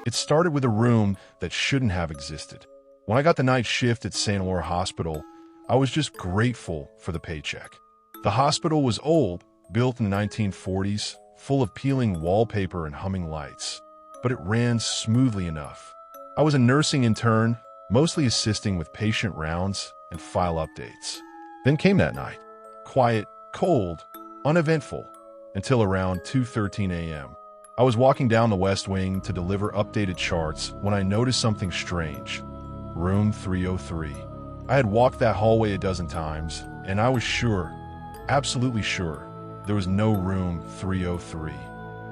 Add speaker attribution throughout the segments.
Speaker 1: It started with a room that shouldn't have existed. When I got the night shift at St. Laura Hospital, I was just grateful for the paycheck. The hospital was old, built in the 1940s, full of peeling wallpaper and humming lights, but it ran smoothly enough. I was a nursing intern, mostly assisting with patient rounds and file updates. Then came that night. Quiet, cold, uneventful, until around 2:13 a.m. I was walking down the West Wing to deliver updated charts when I noticed something strange. Room 303. I had walked that hallway a dozen times, and I was sure, absolutely sure, there was no room 303.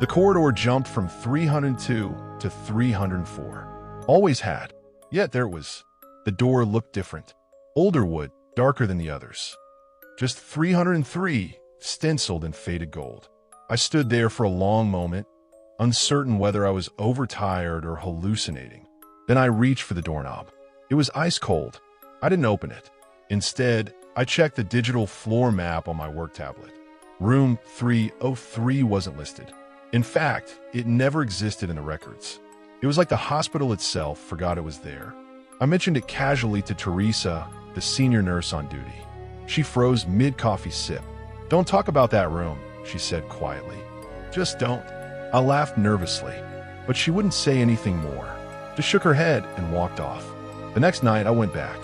Speaker 1: The corridor jumped from 302 to 304. Always had. Yet there it was. The door looked different. Older wood, darker than the others. Just 303, stenciled in faded gold. I stood there for a long moment, uncertain whether I was overtired or hallucinating. Then I reached for the doorknob. It was ice cold. I didn't open it. Instead, I checked the digital floor map on my work tablet. Room 303 wasn't listed. In fact, it never existed in the records. It was like the hospital itself forgot it was there. I mentioned it casually to Teresa, the senior nurse on duty. She froze mid-coffee sip. "Don't talk about that room," she said quietly. "Just don't." I laughed nervously, but she wouldn't say anything more. Just shook her head and walked off. The next night, I went back.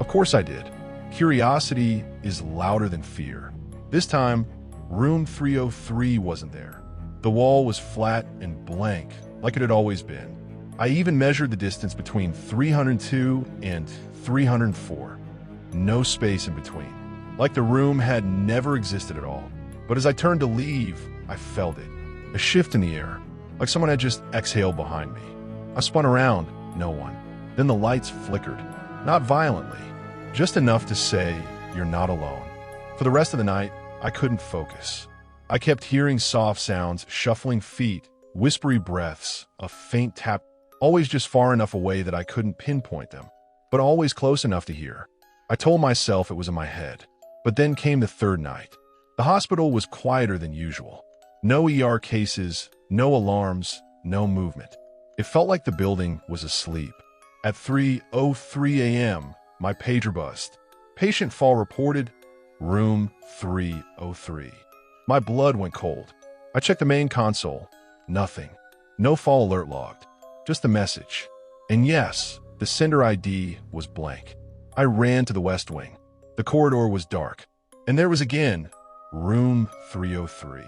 Speaker 1: Of course I did. Curiosity is louder than fear. This time, room 303 wasn't there. The wall was flat and blank, like it had always been. I even measured the distance between 302 and 304. No space in between. Like the room had never existed at all. But as I turned to leave, I felt it. A shift in the air, like someone had just exhaled behind me. I spun around, no one. Then the lights flickered. Not violently, just enough to say, "You're not alone." For the rest of the night, I couldn't focus. I kept hearing soft sounds, shuffling feet, whispery breaths, a faint tap, always just far enough away that I couldn't pinpoint them, but always close enough to hear. I told myself it was in my head. But then came the third night. The hospital was quieter than usual. No ER cases, no alarms, no movement. It felt like the building was asleep. At 3:03 a.m., my pager buzzed. Patient fall reported, room 303. My blood went cold. I checked the main console. Nothing. No fall alert logged. Just a message. And yes, the sender ID was blank. I ran to the West Wing. The corridor was dark. And there was again, room 303.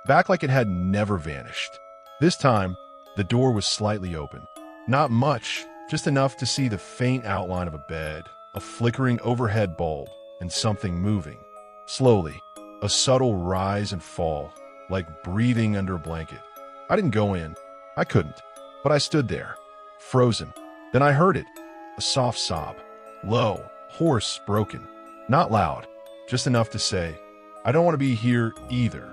Speaker 1: Back like it had never vanished. This time, the door was slightly open. Not much, just enough to see the faint outline of a bed, a flickering overhead bulb, and something moving. Slowly, a subtle rise and fall, like breathing under a blanket. I didn't go in. I couldn't. But I stood there, frozen. Then I heard it, a soft sob. Low, hoarse, broken. Not loud, just enough to say, "I don't want to be here either."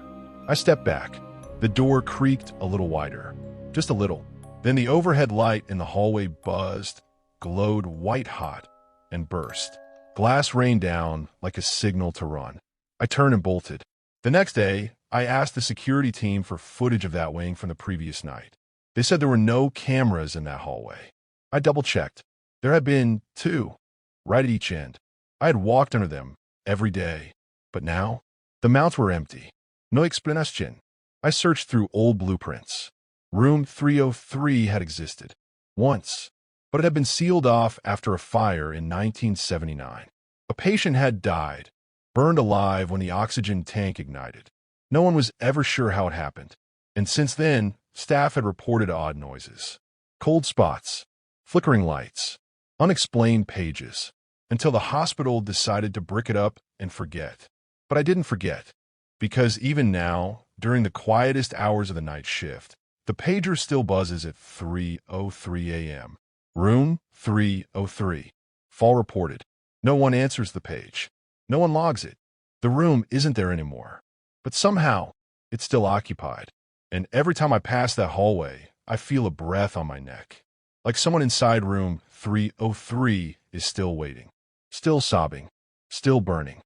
Speaker 1: I stepped back. The door creaked a little wider. Just a little. Then the overhead light in the hallway buzzed, glowed white-hot, and burst. Glass rained down like a signal to run. I turned and bolted. The next day, I asked the security team for footage of that wing from the previous night. They said there were no cameras in that hallway. I double-checked. There had been 2, right at each end. I had walked under them every day, but now the mounts were empty. No explanation. I searched through old blueprints. Room 303 had existed once, but it had been sealed off after a fire in 1979. A patient had died, burned alive when the oxygen tank ignited. No one was ever sure how it happened, and since then, staff had reported odd noises. Cold spots, flickering lights, unexplained pages. Until the hospital decided to brick it up and forget. But I didn't forget, because even now, during the quietest hours of the night shift, the pager still buzzes at 3:03 a.m. Room 303. Fall reported. No one answers the page. No one logs it. The room isn't there anymore. But somehow, it's still occupied. And every time I pass that hallway, I feel a breath on my neck. Like someone inside room 303 is still waiting. Still sobbing, still burning.